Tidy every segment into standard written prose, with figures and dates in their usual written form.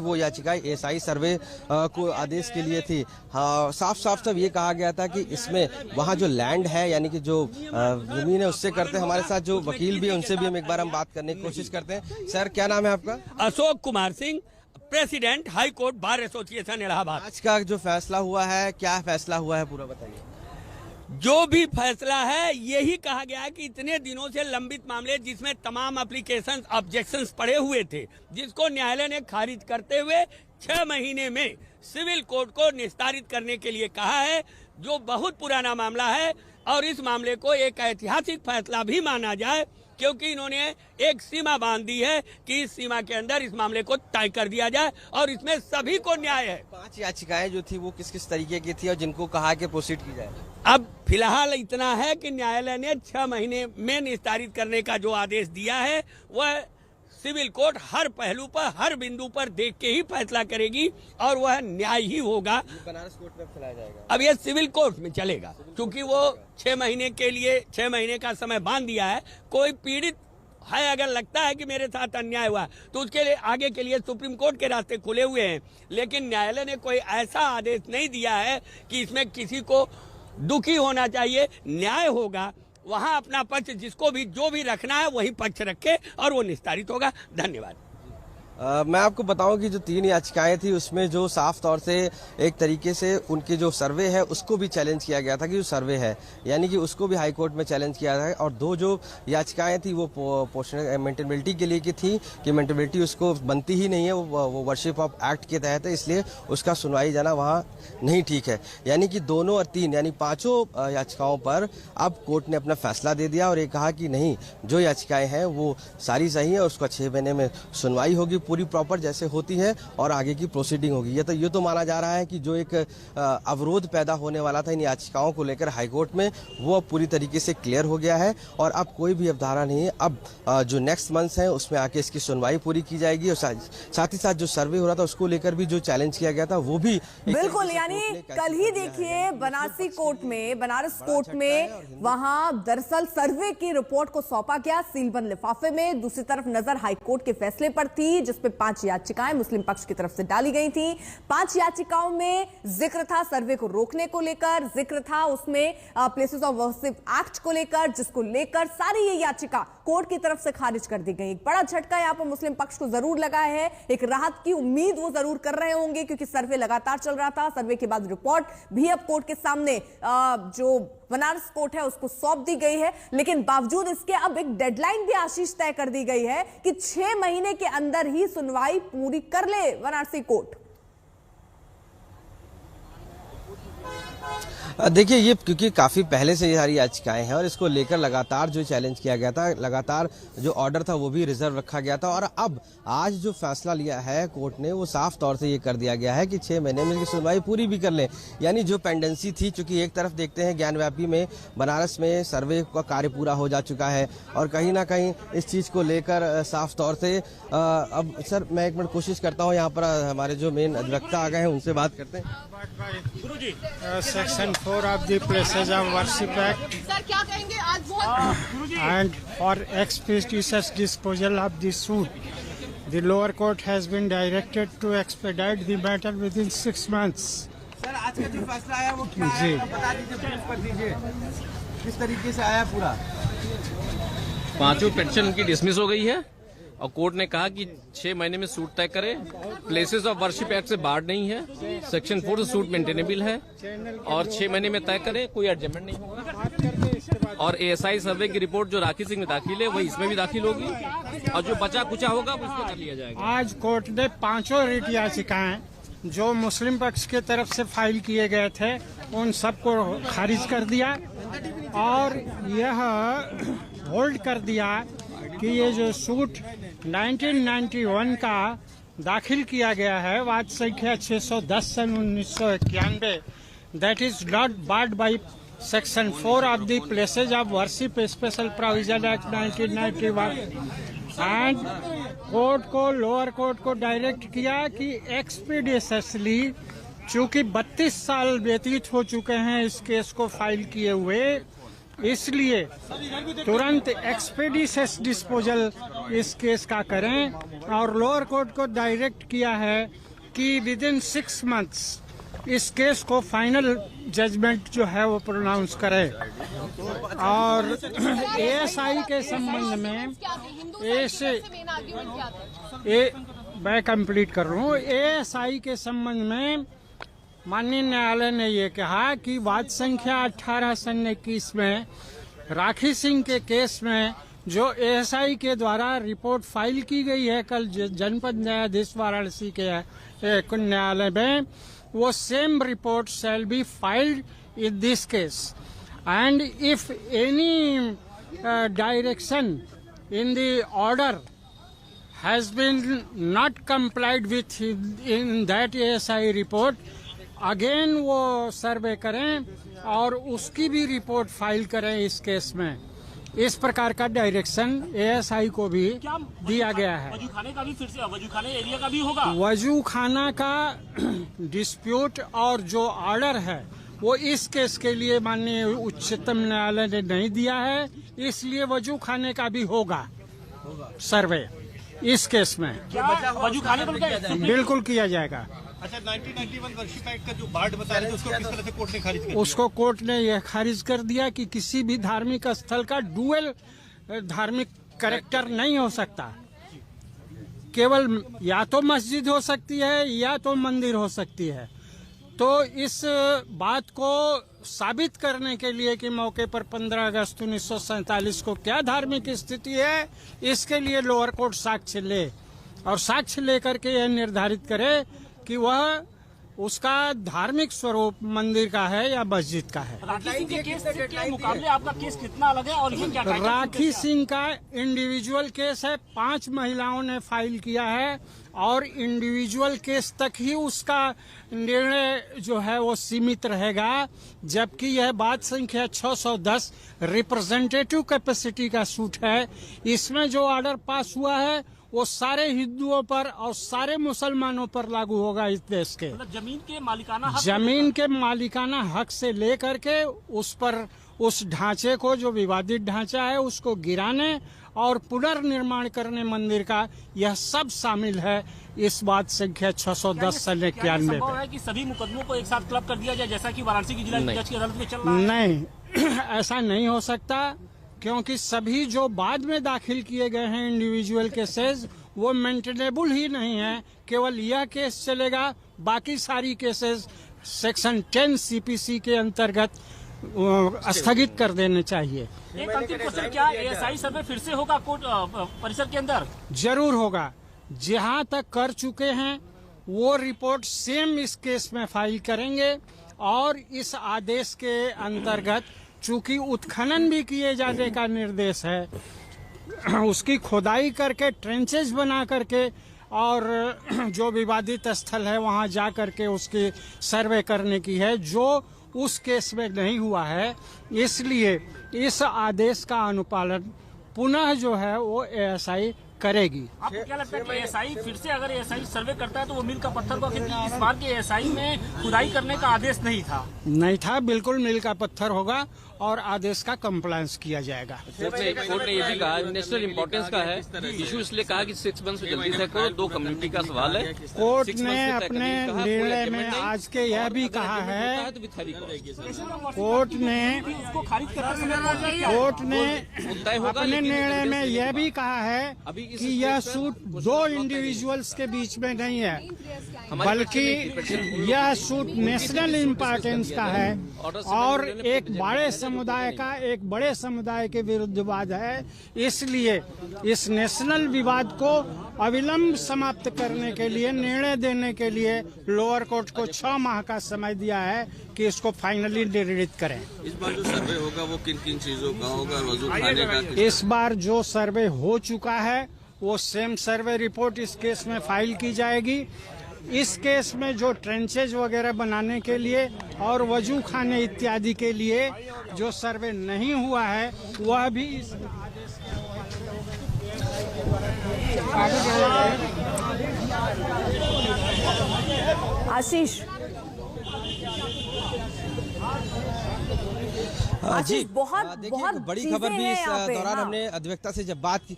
वो याचिका एएसआई सर्वे को आदेश के लिए थी। हाँ, साफ साफ ये कहा गया था कि इसमें वहाँ जो लैंड है यानी कि जो जमीन है उससे करते हैं। हमारे साथ जो वकील भी है उनसे भी हम एक बार हम बात करने की कोशिश करते हैं। सर, क्या नाम है आपका? Ashok Kumar Singh, president high court bar association Allahabad. आज का जो फैसला हुआ है, क्या फैसला हुआ है पूरा बताइए। जो भी फैसला है यही कहा गया है कि इतने दिनों से लंबित मामले जिसमें तमाम एप्लीकेशंस ऑब्जेक्शंस पड़े हुए थे, जिसको न्यायालय ने खारिज करते हुए 6 महीने में सिविल कोर्ट को निस्तारित करने के लिए कहा है, जो बहुत पुराना मामला है। और इस मामले को एक ऐतिहासिक फैसला भी माना जाए, क्योंकि इन्होंने एक सीमा बांध दी है कि इस सीमा के अंदर इस मामले को तय कर दिया जाए और इसमें सभी को न्याय है। 5 याचिकाएं जो थी वो किस किस तरीके की थी और जिनको कहा कि प्रोसीड की जाए? अब फिलहाल इतना है कि न्यायालय ने 6 महीने में निस्तारित करने का जो आदेश दिया है वह सिविल कोर्ट हर पहलू पर, हर बिंदु पर देख के ही फैसला करेगी और वह न्याय ही होगा। बनारस कोर्ट में चलाया जाएगा। अब यह सिविल कोर्ट में चलेगा, क्योंकि वो 6 महीने के लिए 6 महीने का समय बांध दिया है। कोई पीड़ित है अगर लगता है कि मेरे साथ अन्याय हुआ तो उसके लिए आगे के लिए सुप्रीम कोर्ट के रास्ते खुले हुए हैं, लेकिन न्यायालय ने कोई ऐसा आदेश नहीं दिया है कि इसमें किसी को दुखी होना चाहिए। न्याय होगा, वहां अपना पक्ष जिसको भी जो भी रखना है वही पक्ष रखे और वो निस्तारित होगा। धन्यवाद। मैं आपको बताऊं कि जो 3 याचिकाएं थी उसमें जो साफ तौर से एक तरीके से उनके जो सर्वे है उसको भी चैलेंज किया गया था कि जो सर्वे है यानी कि उसको भी हाई कोर्ट में चैलेंज किया है। और 2 जो याचिकाएं थी वो मेंटेनेबिलिटी के लिए की थी कि मेंटेनेबिलिटी उसको बनती ही नहीं है, वो वर्शिप ऑफ एक्ट के तहत है, इसलिए उसका सुनवाई जाना वहाँ नहीं ठीक है। यानी कि 2 और 3 यानी 5 याचिकाओं पर अब कोर्ट ने अपना फैसला दे दिया और ये कहा कि नहीं, जो याचिकाएं हैं वो सारी सही है और उसका 6 महीने में सुनवाई होगी पूरी प्रॉपर जैसे होती है और आगे की प्रोसीडिंग होगी। ये तो माना जा रहा है कि जो एक अवरोध पैदा होने वाला था इन याचिकाओं को लेकर हाईकोर्ट में, वो अब पूरी तरीके से क्लियर हो गया है और अब कोई भी अवधारणा नहीं है। अब जो नेक्स्ट मंथ है उसमें आके इसकी सुनवाई पूरी की जाएगी और साथ ही साथ जो सर्वे हो रहा था उसको लेकर भी जो चैलेंज किया गया था वो भी बिल्कुल, यानी कल ही देखिए बनारस कोर्ट में वहां दरअसल सर्वे की रिपोर्ट को सौंपा गया सीलबंद लिफाफे में। दूसरी तरफ नजर हाईकोर्ट के फैसले पर थी जिसमें 5 याचिकाएं मुस्लिम पक्ष की तरफ से डाली गई थी। 5 याचिकाओं में जिक्र था सर्वे को रोकने को लेकर, जिक्र था उसमें प्लेसेस ऑफ वर्शिप एक्ट को लेकर, जिसको लेकर सारी ये याचिका कोर्ट की तरफ से खारिज कर दी गई। एक बड़ा झटका यहां पर मुस्लिम पक्ष को जरूर लगा है, एक राहत की उम्मीद वो जरूर कर रहे होंगे, क्योंकि सर्वे लगातार चल रहा था। सर्वे के बाद रिपोर्ट भी अब कोर्ट के सामने जो बनारस कोर्ट है उसको सौंप दी गई है, लेकिन बावजूद इसके अब एक डेडलाइन भी आशीष तय कर दी गई है कि 6 महीने के अंदर ही सुनवाई पूरी कर ले बनारसी कोर्ट। देखिए, ये क्योंकि काफ़ी पहले से ये सारी याचिकाएं हैं और इसको लेकर लगातार जो चैलेंज किया गया था, लगातार जो ऑर्डर था वो भी रिजर्व रखा गया था और अब आज जो फैसला लिया है कोर्ट ने वो साफ तौर से ये कर दिया गया है कि 6 महीने में इसकी सुनवाई पूरी भी कर लें। यानी जो पेंडेंसी थी, चूंकि एक तरफ देखते हैं ज्ञानव्यापी में बनारस में सर्वे का कार्य पूरा हो जा चुका है और कहीं ना कहीं इस चीज़ को लेकर साफ तौर से अब सर मैं एक मिनट कोशिश करता हूँ, यहाँ पर हमारे जो मेन अधिवक्ता आ गए हैं उनसे बात करते हैं। Section 4 of the Places of Worship Act and for expeditious disposal of the suit, the lower court has been directed to expedite the matter within 6 months. Sir, आज का जो फैसला आया वो क्या है? बता दीजिए, प्लीज कर दीजिए किस तरीके से आया पूरा। 5 पिटीशन उनकी डिसमिस हो गई है और कोर्ट ने कहा कि 6 महीने में सूट तय करे। प्लेसेस ऑफ वर्शिप एक्ट से बाढ़ नहीं है, सेक्शन 4 से सूट मेंटेनेबल है और 6 महीने में तय करे, कोई एडजमेंट नहीं होगा। और एएसआई सर्वे की रिपोर्ट जो राखी सिंह में दाखिल है वही इसमें भी दाखिल होगी और जो बचा कुचा होगा वो इसमें कर लिया जाएगा। आज कोर्ट ने 5 रिट याचिकाएं जो मुस्लिम पक्ष के तरफ से फाइल किए गए थे उन सबको खारिज कर दिया और यह होल्ड कर दिया कि ये जो सूट 1991 का दाखिल किया गया है, वाद संख्या 610 सन 1991, that is not barred by section 4 of the places of worship special provision act 1991 and court को, लोअर कोर्ट को डायरेक्ट किया कि एक्सपीडियसली, चूंकि 32 साल व्यतीत हो चुके हैं इस केस को फाइल किए हुए, इसलिए तुरंत एक्सपेडिशियस डिस्पोजल इस केस का करें और लोअर कोर्ट को डायरेक्ट किया है कि विद इन 6 मंथ्स इस केस को फाइनल जजमेंट जो है वो प्रोनाउंस करे। और एएसआई के संबंध में मैं कंप्लीट कर रहा हूँ। एएसआई के संबंध में माननीय न्यायालय ने ये कहा कि वाद संख्या 18/21 में राखी सिंह के केस में जो एएसआई के द्वारा रिपोर्ट फाइल की गई है कल जनपद न्यायाधीश वाराणसी के न्यायालय में, वो same report shall be filed in this case and if any direction in the order has been not complied with in that ASI report, again वो सर्वे करें और उसकी भी रिपोर्ट फाइल करें इस केस में। इस प्रकार का डायरेक्शन एएसआई को भी दिया गया है। वजूखाने का भी फिर से वजूखाने एरिया का भी होगा। वजूखाना का डिस्प्यूट और जो ऑर्डर है वो इस केस के लिए माननीय उच्चतम न्यायालय ने नहीं दिया है, इसलिए वजूखाने का भी होगा सर्वे इस केस में। वजूखाने बिल्कुल किया जाएगा। अच्छा, 1991 वर्षिप एक्ट का जो बार्ड बता रहे थे उसको किस तरह से कोर्ट ने खारिज किया? उसको कोर्ट ने यह खारिज कर दिया कि किसी भी धार्मिक स्थल का डुअल धार्मिक कैरेक्टर नहीं हो सकता, केवल या तो मस्जिद हो सकती है या तो मंदिर हो सकती है। तो इस बात को साबित करने के लिए कि मौके पर 15 अगस्त 1947 को क्या धार्मिक स्थिति है, इसके लिए लोअर कोर्ट साक्ष्य ले और साक्ष्य लेकर के यह निर्धारित करे कि वह उसका धार्मिक स्वरूप मंदिर का है या मस्जिद का है। राखी सिंह के केस के मुकाबले आपका केस कितना अलग है और ये क्या राखी सिंह का इंडिविजुअल केस है, 5 महिलाओं ने फाइल किया है और इंडिविजुअल केस तक ही उसका निर्णय जो है वो सीमित रहेगा, जबकि यह बात संख्या 610 रिप्रेजेंटेटिव कैपेसिटी का सूट है। इसमें जो ऑर्डर पास हुआ है वो सारे हिंदुओं पर और सारे मुसलमानों पर लागू होगा इस देश के। जमीन के मालिकाना हक से लेकर के उस पर उस ढांचे को जो विवादित ढांचा है उसको गिराने और पुनर्निर्माण करने मंदिर का, यह सब शामिल है इस बात संख्या 610 से 91 में। कि सभी मुकदमों को एक साथ क्लब कर दिया जाए जैसा कि वाराणसी की जिला जज की अदालत में चल रहा है? नहीं, ऐसा नहीं हो सकता, क्योंकि सभी जो बाद में दाखिल किए गए हैं इंडिविजुअल केसेस वो मेंटेनेबल ही नहीं है। केवल यह केस चलेगा, बाकी सारी केसेस सेक्शन 10 सीपीसी के अंतर्गत स्थगित कर देने चाहिए। एक अंतिम क्वेश्चन, क्या एएसआई सर्वे फिर से होगा कोर्ट परिसर के अंदर? जरूर होगा। जहां तक कर चुके हैं वो रिपोर्ट सेम इस केस में फाइल करेंगे और इस आदेश के अंतर्गत चूंकि उत्खनन भी किए जाने का निर्देश है, उसकी खोदाई करके ट्रेंचेज बना करके और जो विवादित स्थल है वहां जा करके उसकी सर्वे करने की है, जो उस केस में नहीं हुआ है। इसलिए इस आदेश का अनुपालन पुनः जो है वो एएसआई करेगी। आपको क्या लगता है कि एएसआई फिर से अगर एएसआई सर्वे करता है तो वो मील का पत्थर होगा, क्योंकि इस बार के एएसआई में खुदाई करने का आदेश नहीं था? नहीं था, बिल्कुल मील का पत्थर होगा और आदेश का कंप्लायंस किया जाएगा। कोर्ट ने ये भी कहा नेशनल इम्पोर्टेंस का है इशू, इसलिए कहा कि 6 मंथ जल्दी से करो, 2 कम्युनिटी का सवाल है। कोर्ट ने अपने निर्णय में आज के यह भी कहा है, कोर्ट ने अपने निर्णय में यह भी कहा है कि यह सूट 2 इंडिविजुअल्स के बीच में नहीं है, बल्कि यह सूट नेशनल इम्पोर्टेंस का है और एक बड़े समुदाय के विरुद्ध विवाद है। इसलिए इस नेशनल विवाद को अविलंब समाप्त करने के लिए, निर्णय देने के लिए लोअर कोर्ट को 6 माह का समय दिया है कि इसको फाइनली निर्णित करें। इस बार जो सर्वे होगा वो किन किन चीजों का होगा? वजूखाने का? इस बार जो सर्वे हो चुका है वो सेम सर्वे रिपोर्ट इस केस में फाइल की जाएगी। इस केस में जो ट्रेंचेज वगैरह बनाने के लिए और वजू खाने इत्यादि के लिए जो सर्वे नहीं हुआ है वह भी इस आशीष आशीष, बहुत देखिए, बहुत एक बड़ी चीजें खबर भी हैं इस यहाँ पे, दौरान हाँ। हमने अधिवक्ता से जब बात की,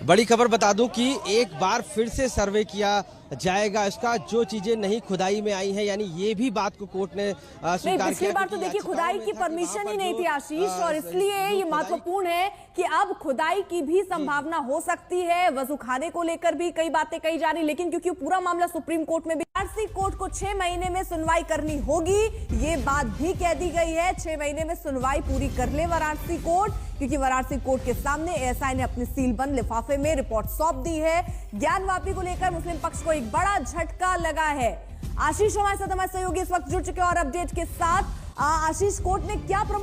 बड़ी खबर बता दूं कि एक बार फिर से सर्वे किया जाएगा। इसका जो चीजें नहीं खुदाई में आई हैं, यानी ये भी बात को कोर्ट ने नहीं, स्वीकार पिछली किया। बार तो क्योंकि देखिए खुदाई याचिकाओं की में था कि परमिशन वहाँ ही पर नहीं जो, थी आशीष, और इसलिए जो ये खुदाई- महत्वपूर्ण है कि अब खुदाई की भी संभावना हो सकती है। वजूखाने को लेकर भी कई बातें कही जा रही, लेकिन क्योंकि पूरा मामला सुप्रीम कोर्ट में, वाराणसी कोर्ट को 6 महीने में सुनवाई करनी होगी, ये बात भी कह दी गई है। 6 महीने में सुनवाई पूरी कर ले वाराणसी कोर्ट, क्योंकि वाराणसी कोर्ट के सामने एएसआई ने अपने सीलबंद लिफाफे में रिपोर्ट सौंप दी है। ज्ञानवापी को लेकर मुस्लिम पक्ष को एक बड़ा झटका लगा है। आशीष हमारे साथ, हमारे सहयोगी इस वक्त जुड़ चुके हैं और अपडेट के साथ। आशीष, कोर्ट ने क्या प्रमुख